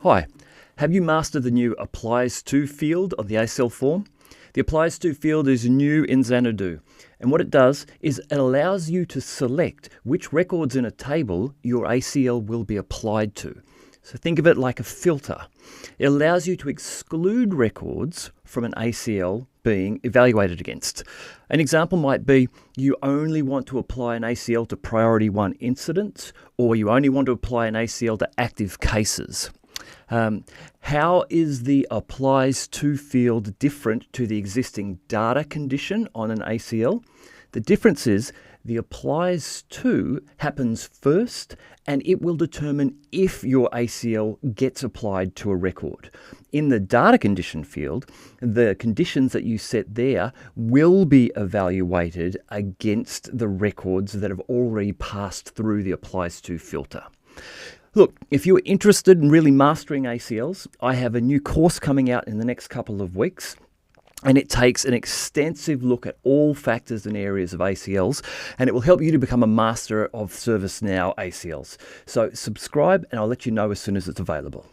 Hi, have you mastered the new Applies To field on the ACL form? The Applies To field is new in Xanadu, and what it does is it allows you to select which records in a table your ACL will be applied to. So think of it like a filter. It allows you to exclude records from an ACL being evaluated against. An example might be you only want to apply an ACL to priority 1 incidents, or you only want to apply an ACL to active cases. How is the Applies To field different to the existing data condition on an ACL? The difference is the Applies To happens first, and it will determine if your ACL gets applied to a record. In the data condition field, the conditions that you set there will be evaluated against the records that have already passed through the Applies To filter. Look, if you're interested in really mastering ACLs, I have a new course coming out in the next couple of weeks, and it takes an extensive look at all factors and areas of ACLs, and it will help you to become a master of ServiceNow ACLs. So subscribe, and I'll let you know as soon as it's available.